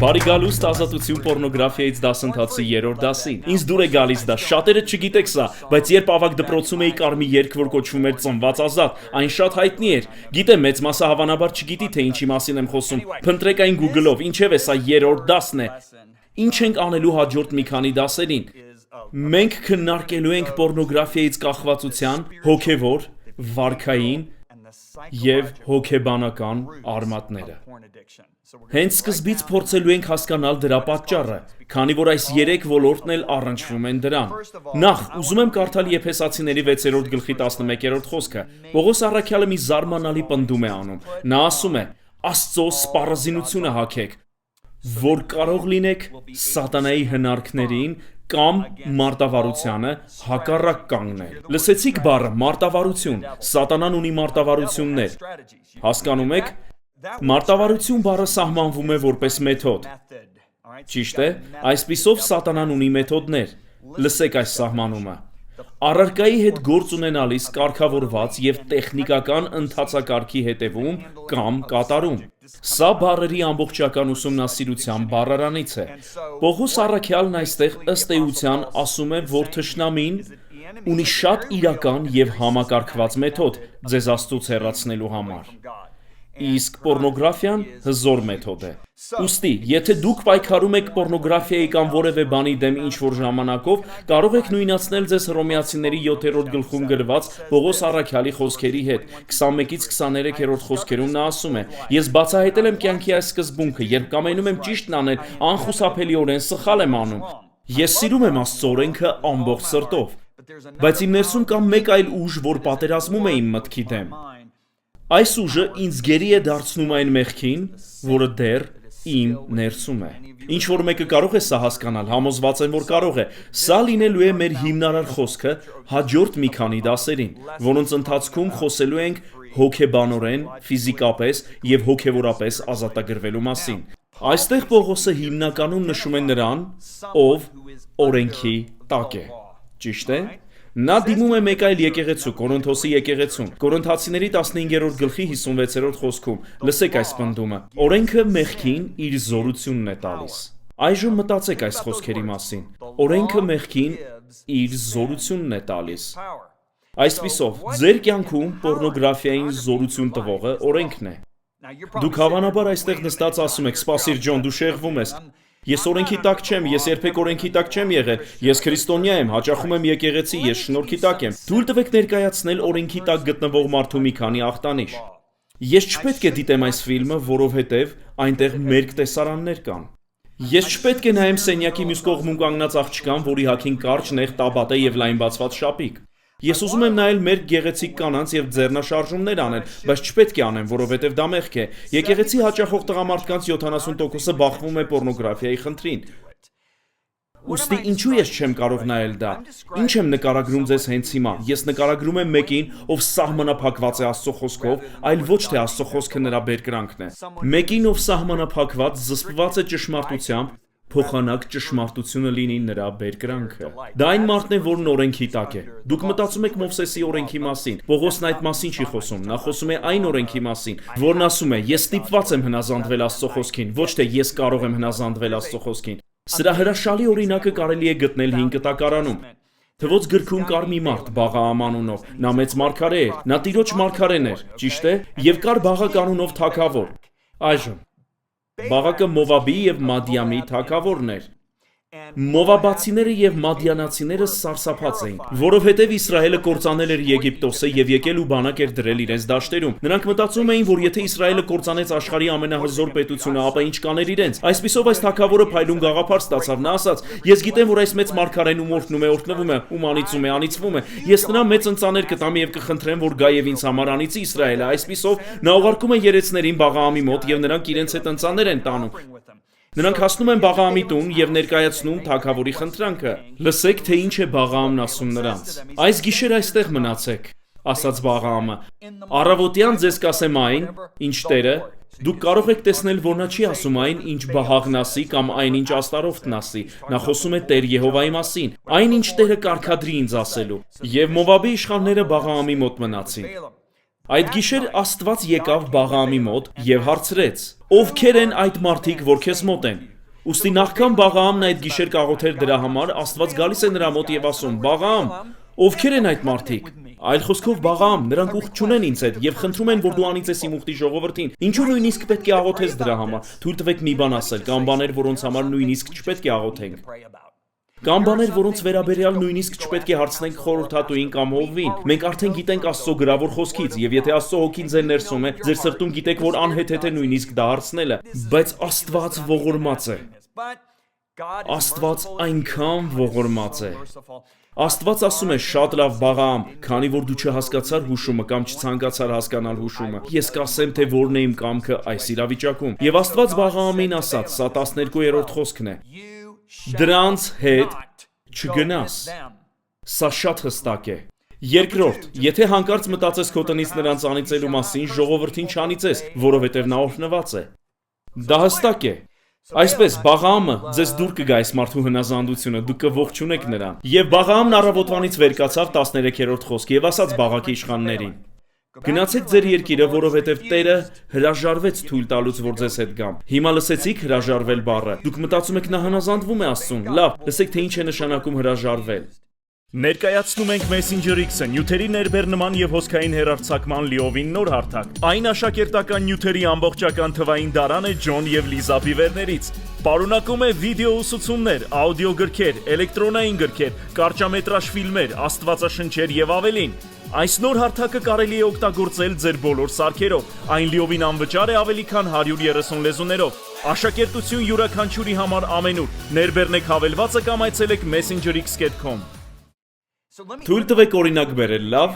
Բարի գալուստ ազատություն պորնոգրաֆիայից դասընթացի 3-րդ դասին։ Ինձ դուր է գալիս դա, շատերը չգիտեք սա, բայց երբ ավագ դպրոցում էի կար մի երգ, որ կոչվում էր Ծնված ազատ, այն շատ հայտնի էր։ Գիտեմ, մեծ մասը հավանաբար չգիտի, թե ինչի մասին եմ խոսում։ Փնտրեք այն Google-ով, ինչևէ սա 3-րդ դասն է։ Ինչ ենք անելու հաջորդ մի քանի դասերին։ Մենք քննարկելու ենք պորնոգրաֆիայից կախվածության, հոգևոր, վարքային և հոգեբանական արմատները։ Հենց սկզբից փորձելու ենք հասկանալ դրա պատճառը, քանի որ այս 3 ոլորտն էլ առնչվում են դրան։ Նախ, ուզում եմ կարդալ Եփեսացիների 6-րդ գլխի 11-րդ խոսքը։ Պողոս առաքյալը մի զարմանալի պնդում է անում։ Նա ասում է. Աստծո սպառազինությունը հագեք, որ կարող լինեք սատանայի հնարքներին կամ մարտավարությանը հակառակ կանգնել։ Լսեցիք բառը մարտավարություն, սատանան ունի մարտավարություններ։ Հասկանում եք, մարտավարություն բառը սահմանվում է որպես մեթոդ։ Ճիշտ է, այսպիսով սատանան ունի մեթոդներ։ Լսեք այս սահմանումը։ Առարկայի հետ գործ ունենալիս կարգավորված և տեխնիկական ընթացակարգի հետևում կամ կատարում։ Սա բառերի ամբողջական ուսումնասիրության բառարանից է։ Պողոս առաքյալն այստեղ ըստ էության ասում է, որ թշնամին ունի շատ իրական և համակարգված մեթոդ ձեզ Աստծուց հեռացնելու համար։ Իսկ պորնոգրաֆիան հզոր մեթոդ է։ Ուստի, եթե դուք պայքարում եք պորնոգրաֆիայի կամ որևէ բանի դեմ ինչ-որ ժամանակով, կարող եք նույնացնել ձեզ Հռոմեացիների 7-րդ գլխում գրված Պողոս առաքյալի խոսքերի հետ։ 21-ից 23-րդ խոսքերում նա ասում է. Ես բացահայտել եմ կյանքի այս սկզբունքը, երբ կամենում եմ ճիշտն անել, անխուսափելիորեն սխալ եմ անում։ Ես սիրում եմ Աստծո օրենքը ամբողջ սրտով, բայց իմ ներսում կա մեկ այլ ուժ, որ պատերազմում է իմ մտքի դեմ։ Այս ուժը ինձ գերի է դարձնում այն մեղքին, որը դեռ իմ ներսում է։ Ինչ որ մեկը կարող է սա հասկանալ, համոզված եմ, որ կարող է։ Սա լինելու է մեր հիմնարար խոսքը հաջորդ մի քանի դասերին, որոնց ընթացքում խոսելու ենք հոգեբանորեն, ֆիզիկապես և հոգևորապես ազատագրվելու մասին։ Այստեղ Պողոսը հիմնականում նշում է նրան, ով օրենքի տակ է։ Ճիշտ է։ Նա դիմում է մեկ այլ եկեղեցու, Կորինթոսի եկեղեցուն։ Կորինթացիների 15-րդ գլխի 56-րդ խոսքում։ Լսեք այս պնդումը. Օրենքը մեղքին իր զորությունն է տալիս։ Այժմ մտածեք այս խոսքերի մասին։ Օրենքը մեղքին իր զորությունն է տալիս։ Այսպիսով, ձեր կյանքում պորնոգրաֆիային զորություն տվողը օրենքն է։ Դուք հավանաբար այստեղ նստած ասում եք. «Սպասիր Ջոն, դու շեղվում ես։ Ես օրենքի տակ չեմ, ես երբեք օրենքի տակ չեմ եղել, ես քրիստոնյա եմ, հաճախում եմ եկեղեցի, ես շնորհքի տակ եմ»։ Թույլ տվեք ներկայացնել օրենքի տակ գտնվող մարդու մի քանի ախտանիշ։ Ես չպետք է դիտեմ այս ֆիլմը, որովհետև այնտեղ մերկ տեսարաններ կան։ Ես չպետք է նայեմ սենյակի մյուս կողմում կանգնած աղջկան, որի հագին կարճ նեղ տաբատ է և լայն բացված շապիկ։ Ես ուզում եմ նայել մերկ գեղեցիկ կանանց և ձեռնաշարժումներ անել, բայց չպետք է անեմ, որովհետև դա մեղք է։ Եկեղեցի հաճախող տղամարդկանց 70%-ը բախվում է պորնոգրաֆիայի խնդրին։ Ուստի ինչու ես չեմ կարող նայել դա։ Ինչ եմ նկարագրում ձեզ հենց հիմա։ Ես նկարագրում եմ մեկին, ով սահմանափակված է Աստծո խոսքով, այլ ոչ թե Աստծո խոսքը նրա բերկրանքն է։ Մեկին, ով սահմանափակված, զսպված է ճշմարտությամբ, փոխանակ ճշմարտությունը լինի նրա բերկրանքը։ Դա այն մարդն է, որն օրենքի տակ է։ Դուք մտածում եք Մովսեսի օրենքի մասին։ Պողոսն այդ մասին չի խոսում, նա խոսում է այն օրենքի մասին, որն ասում է. Ես ստիպված եմ հնազանդվել Աստծո խոսքին, ոչ թե ես կարող եմ հնազանդվել Աստծո խոսքին։ Սրա հրաշալի օրինակը կարելի է գտնել Հին Կտակարանում։ Թվոց գրքում կար մի մարդ Բաղաամ անունով, նա մեծ մարգարե էր, նա Տիրոջ մարգարեն էր, ճիշտ է, և կար Բաղակ անունով թագավոր։ Այժմ Բաղակը Մովաբի և Մադիամի թագավորն էր։ Մովաբացիները և մադիանացիները սարսափած էին, որովհետև Իսրայելը կործանել էր Եգիպտոսը և եկել ու բանակ էր դրել իրենց դաշտերում։ Նրանք մտածում էին, որ եթե Իսրայելը կործանեց աշխարհի ամենահզոր պետությունը, ապա ինչ կաներ իրենց։ Այսպիսով այս թագավորը փայլուն գաղափար ստացավ, նա ասաց. Ես գիտեմ, որ այս մեծ մարգարեն ում օրհնում է, ում անիծում է, անիծվում է։ Ես նրան մեծ ընծաներ կտամ և կխնդրեմ, որ գա և ինձ համար անիծի Իսրայելը։ Այսպիսով նա ուղարկում է երեցներին Բաղաամի մոտ և նրանք իրենց հետ ընծաներ են տանում։ Նրանք հասնում են Բաղաամի տուն և ներկայացնում թագավորի խնդրանքը։ Լսեք, թե ինչ է Բաղաամն ասում նրանց։ Այս գիշեր այստեղ մնացեք, ասաց Բաղաամը։ Առավոտյան ձեզ կասեմ այն, ինչ Տերը, դուք կարող եք տեսնել, որ նա չի ասում այն, ինչ Բահաղն ասի կամ այն, ինչ Աստարոֆտն ասի։ Նա խոսում է Տեր Եհովայի մասին, այն, ինչ Տերը կարգադրի ինձ ասելու։ Եվ Մովաբի իշխանները Բաղաամի մոտ մնացին։ Այդ գիշեր Աստված եկավ Բաղաամի մոտ և հարցրեց. Ովքեր են այդ մարդիկ, որ քեզ մոտ են։ Ուստի նախքան Բաղաամն այդ գիշեր կաղոթեր դրա համար, Աստված գալիս է նրա մոտ եւ ասում. «Բաղաամ, ովքեր են այդ մարդիկ»։ Այլ խոսքով Բաղաամ, նրանք ուխտ չունեն ինձ հետ եւ խնդրում են, որ դու անիծես իմ ուխտի ժողովրդին։ Ինչու նույնիսկ պետք է աղոթես դրա համար։ Թույլ տվեք մի բան ասել, կան բաներ, որոնց համար նույնիսկ չպետք է աղոթենք։ Կան բաներ, որոնց վերաբերյալ նույնիսկ չպետք է հարցնենք խորհրդատուին կամ հովվին։ Մենք արդեն գիտենք Աստծո գրավոր խոսքից, եւ եթե Աստծո հոգին ձեր ներսում է, ձեր սրտում գիտեք, որ անհեթեթ է նույնիսկ դա հարցնելը, բայց Աստված ողորմած է։ Աստված այնքան ողորմած է։ Աստված ասում է. «Շատ լավ, Բաղաամ, քանի որ դու չհասկացար հուշումը կամ չցանկացար հասկանալ հուշումը, ես կասեմ, թե որն է իմ կամքը այս իրավիճակում»։ Եվ Աստված Բաղաամին ասաց, սա 12-րդ խոսքն է. «Դրանց հետ չգնաս»։ Սա շատ հստակ է։ Երկրորդ, եթե հանկարծ մտածես քո տնից նրանց անիծելու մասին, ժողովրդին չանիծես, որովհետև նա օրհնված է։ Դա հստակ է։ Այսպես Բաղաամը ձեզ դուր կգա այս մարդու հնազանդությունը, դուք կողջունեք նրան։ Եվ Բաղաամն առավոտվանից վեր կացավ 13-րդ խոսք եւ ասաց Բաղաքի իշխաններին. «Գնացեք ձեր երկիրը, որովհետև Տերը հրաժարվեց թույլ տալուց, որ ձեզ հետ գամ»։ Հիմա լսեցիք հրաժարվել բառը։ Դուք մտածում եք նա հնազանդվում է Աստծուն։ Լավ, լսեք թե ինչ է նշանակում հրաժարվել։ Ներկայացնում ենք Messenger X-ը, նյութերի ներբեռնման եւ հոսքային հեռարձակման լիովին նոր հարթակ։ Այն աշակերտական նյութերի ամբողջական թվային դարան է Ջոն եւ Լիզա Բիվերներից։ Պարունակում է վիդեո ուսուցումներ, աուդիո գրքեր, էլեկտրոնային գրքեր, կարճամետրաժ ֆիլմեր, աստվածաշնչեր եւ ավելին։ Այս նոր հարթակը կարելի է օգտագործել ձեր բոլոր սարքերով։ Այն լիովին անվճար է ավելի քան 130 լեզուներով։ Աշակերտություն յուրաքանչյուրի համար ամենուր։ Ներբեռնեք հավելվածը կամ այցելեք messengerx.com։ Թույլ տվեք օրինակ բերել, լավ։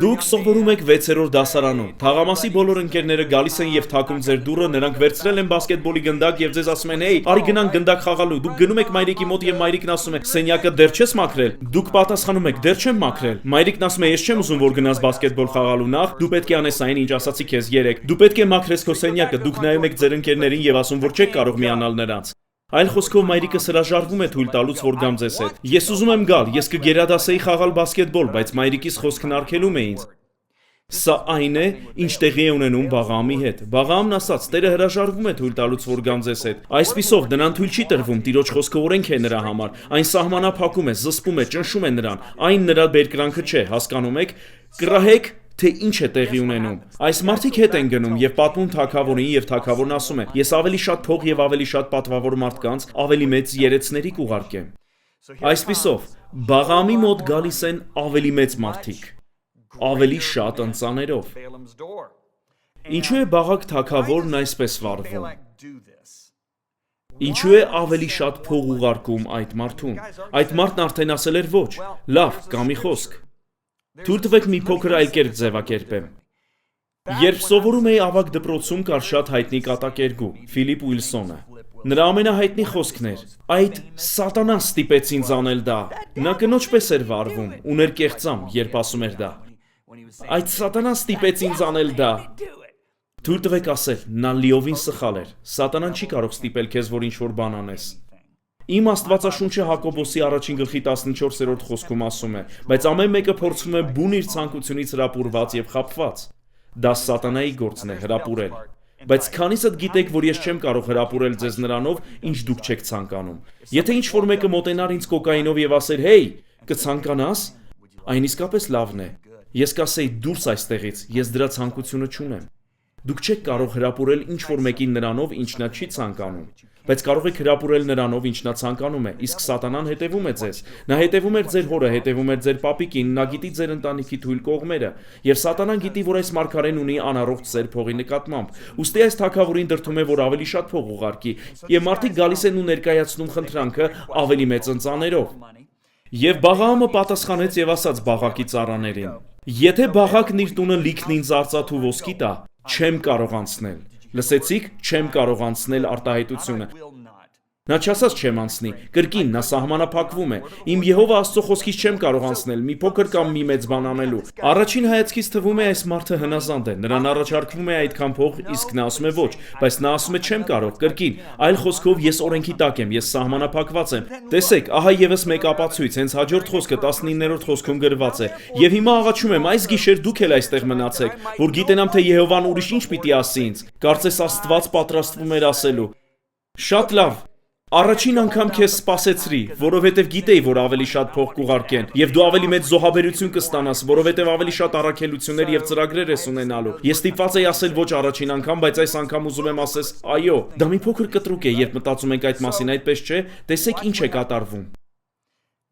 Դուք սովորում եք 6-րդ դասարանում։ Թաղամասի բոլոր ընկերները գալիս են եւ թակում ձեր դուռը, նրանք վերցրել են բասկետբոլի գնդակ եւ ձեզ ասում են. «Հեյ, արի գնանք գնդակ խաղալու»։ Դուք գնում եք մայրիկի մոտ եւ մայրիկն ասում է. «Սենյակը դեռ չես մաքրել»։ Դուք պատասխանում եք. «Դեռ չեմ մաքրել»։ Մայրիկն ասում է. «Ես չեմ ուզում, որ գնաս բասկետբոլ խաղալու, նախ դու պետք է անես այն, ինչ ասացի քեզ երեկ։ Դու պետք է մաքրես քո սենյակը»։ Դուք նայում եք ձեր ընկերներին եւ ասում, որ չեք կարող միանալ նրանց։ Այլ խոսքով մայրիկս հրաժարվում է թույլ տալուց, որ գամ ձեզ հետ։ Ես ուզում եմ գալ, ես կգերադասեի խաղալ բասկետբոլ, բայց մայրիկիս խոսքն արգելում է ինձ։ Սա այն է, ինչ տեղի է ունենում Բաղաամի հետ։ Բաղաամն ասաց. «Տերը հրաժարվում է թույլ տալուց, որ գամ ձեզ հետ»։ Այսպիսով նրան թույլ չի տրվում, Տիրոջ խոսքը օրենք է նրա համար։ Այն սահմանափակում է, զսպում է, ճնշում է նրան։ Այն նրա բերկրանքը չէ, հասկանում եք։ Կռահեք, թե ինչ է տեղի ունենում։ Այս մարդիկ հետ են գնում եւ պատմում թագավորին եւ թագավորն ասում է. «Ես ավելի շատ փող եւ ավելի շատ պատվավոր մարդկանց, ավելի մեծ երեցների կուղարկեմ»։ Այսպիսով, Բաղաամի մոտ գալիս են ավելի մեծ մարդիկ, ավելի շատ ընծաներով։ Ինչու է Բաղակ թագավորն այսպես վարվում։ Ինչու է ավելի շատ փող ուղարկում այդ մարդուն։ Այդ մարդն արդեն ասել էր ոչ։ Լավ, կա մի խոսք։ Թույլ տվեք մի փոքր այլ կերպ ձևակերպեմ։ Երբ սովորում էի ավագ դպրոցում, կար շատ հայտնի կատակերգու Ֆիլիպ Ուիլսոնը։ Նրա ամենահայտնի խոսքն էր. «Այդ սատանան ստիպեց ինձ անել դա»։ Նա կնոջ պես էր վարվում, ուներ կեղծամ, երբ ասում էր դա։ «Այդ սատանան ստիպեց ինձ անել դա»։ Թույլ տվեք ասել, նա լիովին սխալ էր։ Սատանան չի կարող ստիպել քեզ, որ ինչ-որ բան անես։ Իմ Աստվածաշունչը Հակոբոսի 1:14 խոսքում ասում է. «Բայց ամեն մեկը փորձում է բուն իր ցանկությունից հրապուրված եւ խաբված»։ Դա սատանայի գործն է հրապուրել։ Բայց քանիսդ գիտեք, որ ես չեմ կարող հրապուրել ձեզ նրանով, ինչ դուք չեք ցանկանում։ Եթե ինչ-որ մեկը մոտենար ինձ կոկայինով եւ ասեր. «Հեյ, կցանկանաս», այն իսկապես լավն է։ Ես կասեի. «Դուրս այստեղից, ես դրա ցանկությունը չունեմ»։ Դուք չեք կարող հրապուրել ինչ-որ մեկին նրանով, ինչ նա չի ցանկանում։ Բայց կարող եք հրապուրել նրանով, ինչ նա ցանկանում է, իսկ սատանան հետևում է ձեզ։ Նա հետևում էր ձեր հորը, հետևում էր ձեր պապիկին, նա գիտի ձեր ընտանիքի թույլ կողմերը, եւ սատանան գիտի, որ այս մարգարեն ունի անառողջ ձեր փողի նկատմամբ։ Ուստի այս թագավորին դրդում է, որ ավելի շատ փող ուղարկի, եւ մարդիկ գալիս են ու ներկայացնում խնդրանքը ավելի մեծ ընծաներով։ Եվ Բաղաամը պատասխանեց եւ ասաց Բաղակի ծառաներին. «Եթե Բաղակն իր տունը լիքն ինձ արծաթ ու ոսկի տա, չեմ կարող անցնել»։ Լսեցիք, չեմ կարող անցնել արտահայտությունը։ Նա չասաց չեմ անցնի, կրկին նա սահմանափակվում է։ Իմ Եհովա Աստծո խոսքից չեմ կարող անցնել, մի փոքր կամ մի մեծ բան անելու։ Առաջին հայացքից թվում է այս մարդը հնազանդ է, նրան առաջարկվում է այդքան փող, իսկ նա ասում է ոչ, բայց նա ասում է չեմ կարող, կրկին, այլ խոսքով ես օրենքի տակ եմ, ես սահմանափակված եմ։ Տեսեք, ահա եւս մեկ ապացույց, հենց հաջորդ խոսքը 19-րդ խոսքում գրված է։ Եվ հիմա աղաչում եմ, այս գիշեր դուք էլ այստեղ մնացեք, որ գիտենամ թե Եհովան ուրիշ ինչ պիտի ասի ինձ։ Կարծես Աստված պատրաստվում էր ասելու. Շատ լավ։ Առաջին անգամ քեզ սպասեցրի, որովհետև գիտեի, որ ավելի շատ փող կուղարկեն, եւ դու ավելի մեծ զոհաբերություն կստանաս, որովհետև ավելի շատ առաքելություններ եւ ծրագրեր ես ունենալու։ Ես ստիպված էի ասել ոչ առաջին անգամ, բայց այս անգամ ուզում եմ ասես այո։ Դա մի փոքր կտրուկ է, երբ մտածում ենք այդ մասին, այդպես չէ։ Տեսեք ինչ է կատարվում։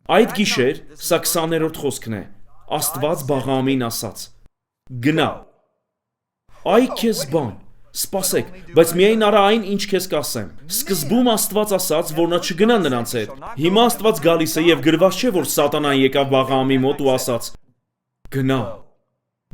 Այդ գիշեր, սա 20-րդ խոսքն է։ Աստված Բաղաամին ասաց. գնա։ Այ քեզ բան։ Սպասեք, բայց միայն արա այն, ինչ քեզ կասեմ։ Սկզբում Աստված ասաց, որ նա չգնա նրանց հետ։ Հիմա Աստված գալիս է եւ գրված չէ, որ Սատանան եկավ Բաղաամի մոտ ու ասաց. գնա։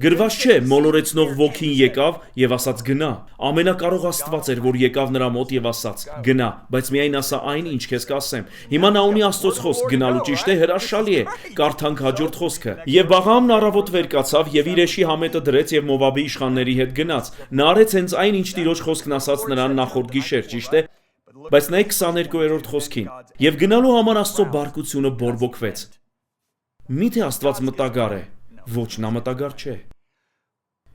Գրված չէ, մոլորեցնող ոգին եկավ եւ ասաց գնա։ Ամենակարող Աստված էր, որ եկավ նրա մոտ եւ ասաց. գնա, բայց միայն ասա այն, ինչ քեզ կասեմ։ Հիմա նա ունի Աստծոց խոսք, գնալու ճիշտ է, հրաշալի է։ Կարդանք հաջորդ խոսքը։ Եվ Բաղաամն առավոտ վեր կացավ եւ իր էշի համետը դրեց եւ Մովաբի իշխանների հետ գնաց։ Նա արեց հենց այն, ինչ Տիրոջ խոսքն ասաց նրան նախորդ գիշեր, ճիշտ է։ Բայց նայեք 22-րդ խոսքին։ Եվ գնալու համար Աստծո բարկությունը բորբոքվեց։ Միթե Աստված մտագար է։ Ոչ, նա մտագար չէ։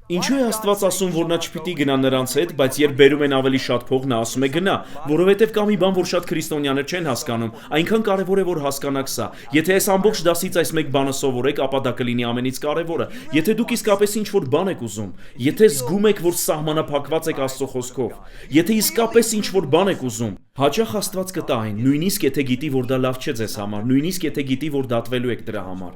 Ինչու է Աստված ասում, որ նա չպիտի գնա նրանց հետ, բայց երբ բերում են ավելի շատ փող, նա ասում է գնա, որովհետև կա մի բան, որ շատ քրիստոնյաներ չեն հասկանում, այնքան կարևոր է, որ հասկանաք սա։ Եթե այս ամբողջ դասից այս մեկ բանը սովորեք, ապա դա կլինի ամենից կարևորը։ Եթե դուք իսկապես ինչ-որ բան եք ուզում, եթե զգում եք, որ սահմանափակված եք Աստծո խոսքով, եթե իսկապես ինչ-որ բան եք ուզում, հաճախ Աստված կտա այն, նույնիսկ եթե գիտի, որ դա լավ չէ ձեզ համար, նույնիսկ եթե գիտի, որ դատվելու եք դրա համար։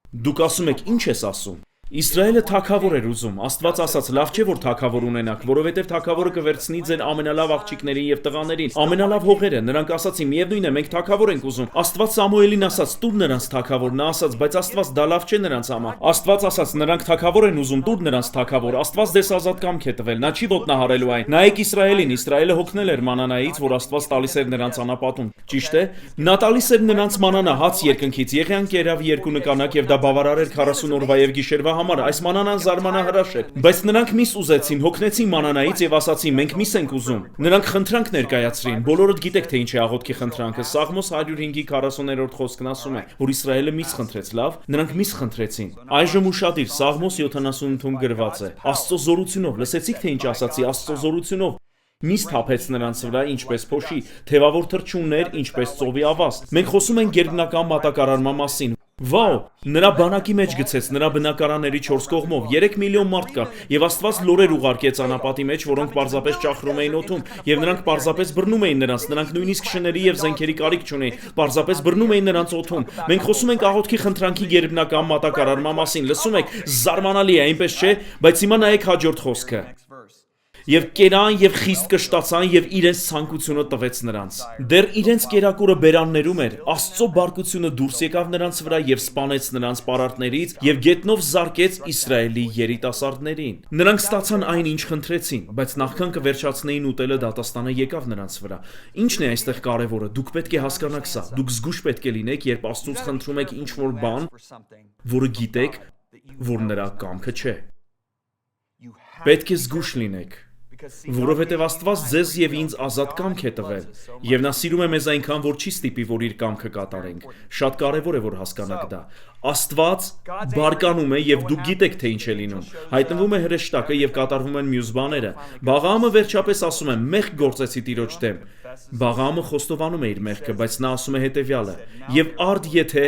Դուք ասում եք, ինչ ես ասում։ Իսրայելը թագավոր էր ուզում, Աստված ասաց, լավ չէ, որ թագավոր ունենաք, որովհետև թագավորը կվերցնի ձեր ամենալավ աղջիկներին եւ տղաներին, ամենալավ հողերը, նրանք ասացին, միևնույն է, մենք թագավոր ենք ուզում։ Աստված Սամուելին ասաց, տուր նրանց թագավոր, նա ասաց, բայց Աստված դա լավ չէ նրանց համար։ Աստված ասաց, նրանք թագավոր են ուզում, տուր նրանց թագավոր, Աստված դες ազատ կամք է տվել, նա չի ոտնահարելու այն։ Նայեք Իսրայելին, Իսրայելը հոգնել էր մանանայից, որ Աստված տալիս էր նրանց անապատում, ճիշտ է։ Նա տալիս էր նրանց մանանա հաց երկնքից, եղեան կերավ երկու նկանակ եւ դա բավարար էր 40 օրվա եւ գիշերվա համար, այս մանանան զարմանահրաշ էր, բայց նրանք միս ուզեցին, հոգնեցին մանանայից եւ ասացին, մենք միս ենք ուզում։ Նրանք խնդրանք ներկայացրին, բոլորդ գիտեք թե ինչ է աղոթքի խնդրանքը։ Սաղմոս 105-ի 40-րդ խոսքն ասում է, որ Իսրայելը միս խնդրեց, լավ, նրանք միս խնդրեցին։ Այժմ ուշադիր, Սաղմոս 78-ում գրված է. Աստծո զորությունով, լսեցիք թե ինչ ասացի, Աստծո զորությունով միս թափեց նրանց վրա, ինչպես փոշի, թևավոր թռչուններ, ինչպես ծովի ավազ։ Մենք խոսում ենք գերբնական մատակարարման մասին։ Վաու, նրա բանակի մեջ գցեց նրա բնակարանների 4 կողմով 3 միլիոն մարդ կար եւ Աստված լորեր ուղարկեց անապատի մեջ, որոնք պարզապես ճախրում էին օդում եւ նրանք պարզապես բռնում էին նրանց, նրանք նույնիսկ շների եւ զենքերի կարիք չունեին, պարզապես բռնում էին նրանց օդում։ Մենք խոսում ենք աղոթքի խնդրանքի գերբնական մատակարարման մասին, լսում եք, զարմանալի է, այնպես չէ, բայց հիմա նայեք հաջորդ խոսքը։ Եվ կերան եւ խիստ կշտացան եւ իրենց ցանկությունը տվեց նրանց։ Դեռ իրենց կերակուրը բերաններում էր, Աստծո բարկությունը դուրս եկավ նրանց վրա եւ սպանեց նրանց պարարտներից եւ գետնով զարկեց Իսրայելի երիտասարդներին։ Նրանք ստացան այն, ինչ խնդրեցին, բայց նախքան կվերջացնեին ուտելը, դատաստանը եկավ նրանց վրա։ Ինչն է այստեղ կարևորը։ Դուք պետք է հասկանաք սա։ Դուք զգույշ պետք է լինեք, երբ Աստծուց խնդրում եք ինչ-որ բան, որը գիտեք, որ նրա կամքը չէ։ Պետք է զգույշ լինեք, որովհետև Աստված ձեզ եւ ինձ ազատ կամք է տվել, եւ նա սիրում է մեզ այնքան, որ չի ստիպի, որ իր կամքը կատարենք։ Շատ կարեւոր է, որ հասկանաք դա։ Աստված բարկանում է եւ դուք գիտեք թե ինչ է լինում։ Հայտնվում է հրեշտակը եւ կատարվում են մյուս բաները։ Բաղաամը վերջապես ասում է. «Մեղք գործեցի Տիրոջ դեմ»։ Բաղաամը խոստովանում է իր մեղքը, բայց նա ասում է հետեւյալը. «Եվ արդ եթե,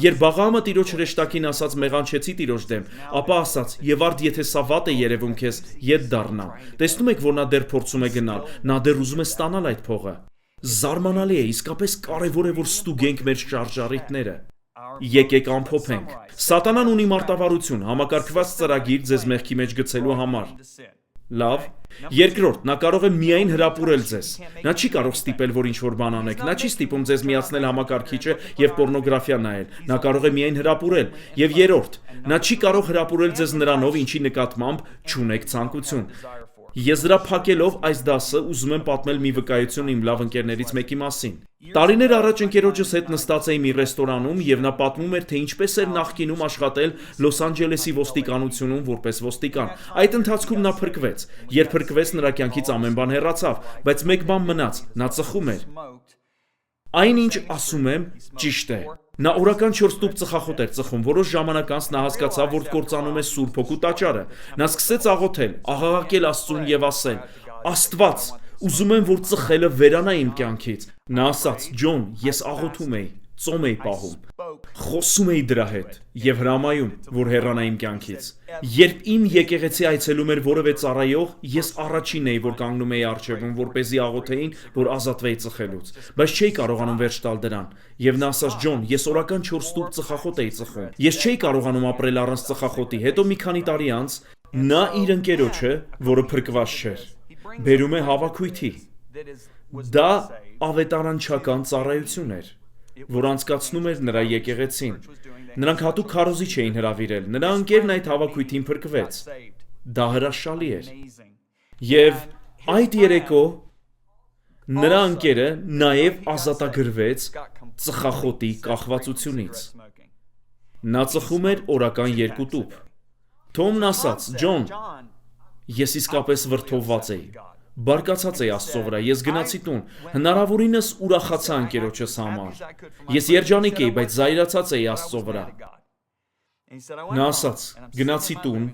երբ Բաղաամը Տիրոջ հրեշտակին ասաց մեղանչեցի Տիրոջ դեմ, ապա ասաց. եւ արդ եթե սա վատ է երևում քեզ, ետ դառնա»։ Տեսնում եք, որ նա դեռ փորձում է գնալ, նա դեռ ուզում է ստանալ այդ փողը։ Զարմանալի է, իսկապես կարևոր է, որ ստուգենք մեր շարժառիթները։ Եկեք ամփոփենք։ Սատանան ունի մարտավարություն, համակարգված ծրագիր ձեզ մեղքի մեջ գցելու համար։ Լավ։ Երկրորդ, նա կարող է միայն հրապուրել ձեզ։ Նա չի կարող ստիպել, որ ինչ-որ բան անեք։ Նա չի ստիպում ձեզ միացնել համակարգիչը եւ պոռնոգրաֆիա նայել։ Նա կարող է միայն հրապուրել։ Եվ երրորդ, նա չի կարող հրապուրել ձեզ նրանով, ինչի նկատմամբ չունեք ցանկություն։ Եզրափակելով այս դասը ուզում եմ պատմել մի վկայություն իմ լավ ընկերներից մեկի մասին։ Տարիներ առաջ ընկերոջս հետ նստած էի մի ռեստորանում եւ նա պատմում էր, թե ինչպես էր նախկինում աշխատել Լոս Անջելեսի ոստիկանությունում որպես ոստիկան։ Այդ ընթացքում նա փրկվեց։ Երբ փրկվեց, նրա կյանքից ամեն բան հեռացավ, բայց մեկ բան մնաց՝ նա ծխում էր։ Այնինչ ասում եմ, ճիշտ է։ Նա օրական 4 տուփ ծխախոտ էր ծխում, որոշ ժամանակ անց նա հասկացավ, որ կործանում է Սուրբ Հոգու տաճարը։ Նա սկսեց աղոթել, աղաղակել Աստծուն եւ ասել. «Աստված, Ուզում եմ, որ ծխելը վերանա իմ կյանքից։ Նա ասաց. Ջոն, ես աղոթում էի, ծոմ էի պահում, խոսում էի դրա հետ եւ հրամայում, որ հեռանա իմ կյանքից։ Երբ իմ եկեղեցի այցելում էր որևէ ծառայող, ես առաջինն էի, որ կանգնում էի առջևում, որպեսզի աղոթեին, որ ազատվեի ծխելուց, բայց չէի կարողանում վերջ տալ դրան։ Եվ նա ասաց. Ջոն, ես օրական 4 ստուգ ծխախոտ էի ծխում։ Ես չէի կարողանում ապրել առանց ծխախոտի։ Հետո մի քանի տարի անց նա իր ընկերոջը, որը փրկված չէր, բերում է հավաքույթի։ Դա ավետարանչական ծառայություն էր, որ անցկացնում էր նրա եկեղեցին։ Նրանք հատուկ քարոզիչ էին հրավիրել։ Նրա ընկերն այդ հավաքույթին փրկվեց։ Դա հրաշալի էր։ Եվ այդ երեկո նրա ընկերը նաև ազատագրվեց ծխախոտի կախվածությունից։ Նա ծխում էր օրական 2 տուփ։ Թոմն ասաց. Ջոն, ես իսկապես վրդովված էի։ Բարկացած էի Աստծո վրա, ես գնացի տուն, հնարավորինս ուրախացա ընկերոջս համար։ Ես երջանիկ էի, բայց զայրացած էի Աստծո վրա։ Նա ասաց. գնացի տուն,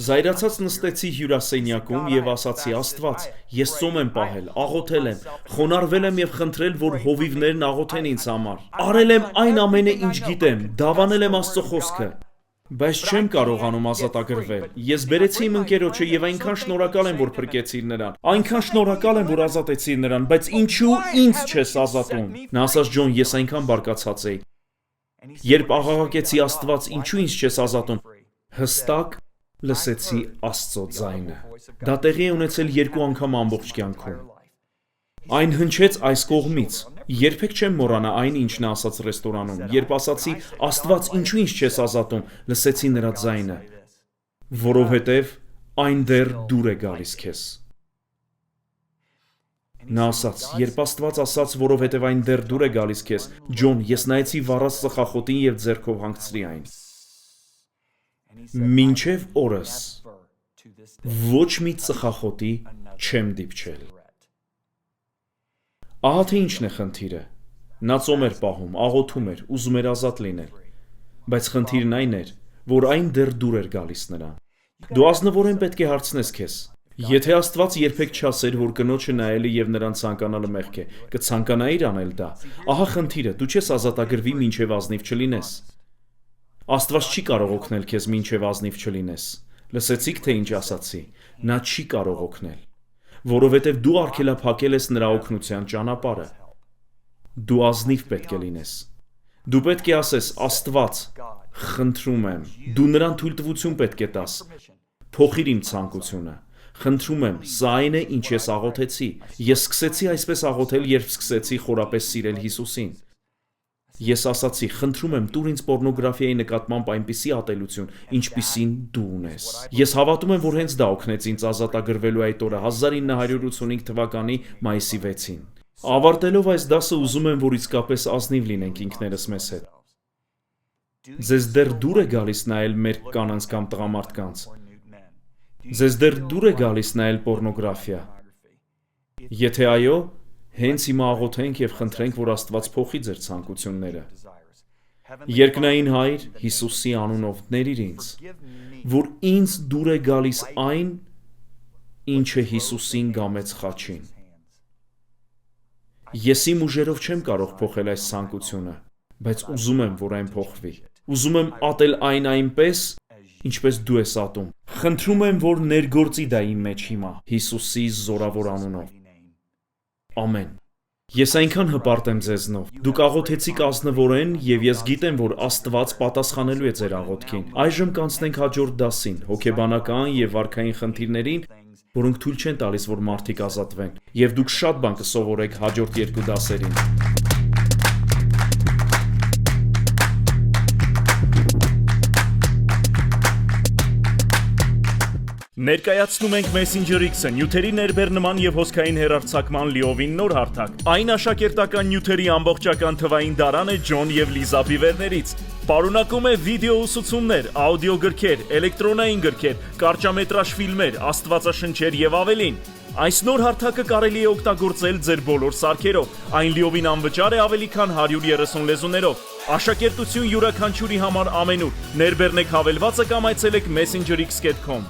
զայրացած նստեցի հյուրասենյակում եւ ասացի. Աստված, ես ծոմ եմ պահել, աղոթել եմ, խոնարհվել եմ եւ խնդրել, որ հովիվներն աղոթեն ինձ համար։ Արել եմ այն ամենը, ինչ գիտեմ, դավանել եմ Աստծո խոսքը։ Բայց չեմ կարողանում ազատագրվել։ Ես բերեցի իմ ընկերոջը եւ այնքան շնորհակալ եմ, որ փրկեցիր նրան։ Այնքան շնորհակալ եմ, որ ազատեցիր նրան, բայց ինչու ինձ չես ազատում։ Նա ասաց. Ջոն, ես այնքան բարկացած էի։ Երբ աղաղակեցի Աստված, ինչու ինձ չես ազատում, հստակ լսեցի Աստծո ձայնը։ Դա տեղի է ունեցել 2 անգամ ամբողջ կյանքում։ Այն հնչեց այս կողմից։ Երբեք չեմ մոռանա այն, ինչ նա ասաց ռեստորանում, երբ ասացի. Աստված, ինչու ինձ չես ազատում, լսեցի նրա ձայնը, որովհետև այն դեռ դուր է գալիս քեզ։ Նա ասաց. երբ Աստված ասաց, որովհետև այն դեռ դուր է գալիս քեզ, Ջոն, ես նայեցի վառած ծխախոտին եւ ձեռքով հանգցրի այն։ Մինչև օրս ոչ մի ծխախոտի չեմ դիպչել։ Ահա թե ինչն է խնդիրը։ Նա ծոմ էր պահում, աղոթում էր, ուզում էր ազատ լինել, բայց խնդիրն այն էր, որ այն դեռ դուր էր գալիս նրան։ Դու ազնվորեն պետք է հարցնես քեզ. եթե Աստված երբեք չասեր, որ կնոջը նայելը եւ նրան ցանկանալը մեղք է, կցանկանայիր անել դա։ Ահա խնդիրը, դու չես ազատագրվի, մինչև ազնիվ չլինես։ Աստված չի կարող օգնել քեզ, մինչև ազնիվ չլինես։ Լսեցիք, թե ինչ ասացի։ Նա չի կարող օգնել, որովհետև դու արգելափակել ես նրա օգնության ճանապարհը։ Դու ազնիվ պետք է լինես։ Դու պետք է ասես. Աստված, խնդրում եմ, դու նրան թույլտվություն պետք է տաս։ Փոխիր իմ ցանկությունը։ Խնդրում եմ, սա այն է, ինչ ես աղոթեցի։ Ես սկսեցի այսպես աղոթել, երբ սկսեցի խորապես սիրել Հիսուսին։ Ես ասացի. խնդրում եմ, տուր ինձ պոռնոգրաֆիայի նկատմամբ այնպիսի ատելություն, ինչպիսին դու ունես։ Ես հավատում եմ, որ հենց դա օգնեց ինձ ազատագրվելու այդ օրը 1985 թվականի մայիսի 6-ին։ Ավարտելով այս դասը, ուզում եմ, որ իսկապես ազնիվ լինենք ինքներս մեզ հետ։ Ձեզ դեռ դուր է գալիս նայել մեր կանանց կամ տղամարդկանց։ Ձեզ դեռ դուր է գալիս նայել պոռնոգրաֆիա։ Եթե այո, հենց հիմա աղոթենք եւ խնդրենք, որ Աստված փոխի ձեր ցանկությունները։ Երկնային Հայր, Հիսուսի անունով ներիր ինձ, որ ինձ դուր է գալիս այն, ինչը Հիսուսին գամեց խաչին։ Ես իմ ուժերով չեմ կարող փոխել այս ցանկությունը, բայց ուզում եմ, որ այն փոխվի։ Ուզում եմ ատել այն այնպես, ինչպես դու ես ատում։ Խնդրում եմ, որ ներգործի դա իմ մեջ հիմա, Հիսուսի զորավոր անունով։ Ամեն։ Ես այնքան հպարտ եմ ձեզնով։ Դուք աղոթեցիք ազնվորեն, եւ ես գիտեմ, որ Աստված պատասխանելու է ձեր աղոթքին։ Այժմ կանցնենք հաջորդ դասին, հոգեբանական եւ վարքային խնդիրներին, որոնք թույլ չեն տալիս, որ մարդիկ ազատվեն, եւ դուք շատ բան կսովորեք հաջորդ 2 դասերին։ Ներկայացնում ենք Messenger X-ը, նյութերի ներբեռնման եւ հոսքային հեռարձակման լիովին նոր հարթակ։ Այն աշակերտական նյութերի ամբողջական թվային դարան է Ջոն եւ Լիզա Բիվերներից։ Պարունակում է վիդեո ուսուցումներ, աուդիո գրքեր, էլեկտրոնային գրքեր, կարճամետրաժ ֆիլմեր, աստվածաշնչեր եւ ավելին։ Այս նոր հարթակը կարելի է օգտագործել ձեր բոլոր սարքերով։ Այն լիովին անվճար է ավելի քան 130 լեզուներով։ Աշակերտություն յուրաքանչյուրի համար ամենուր։ Ներբեռնեք հավելվածը կամ այցելեք messengerx.com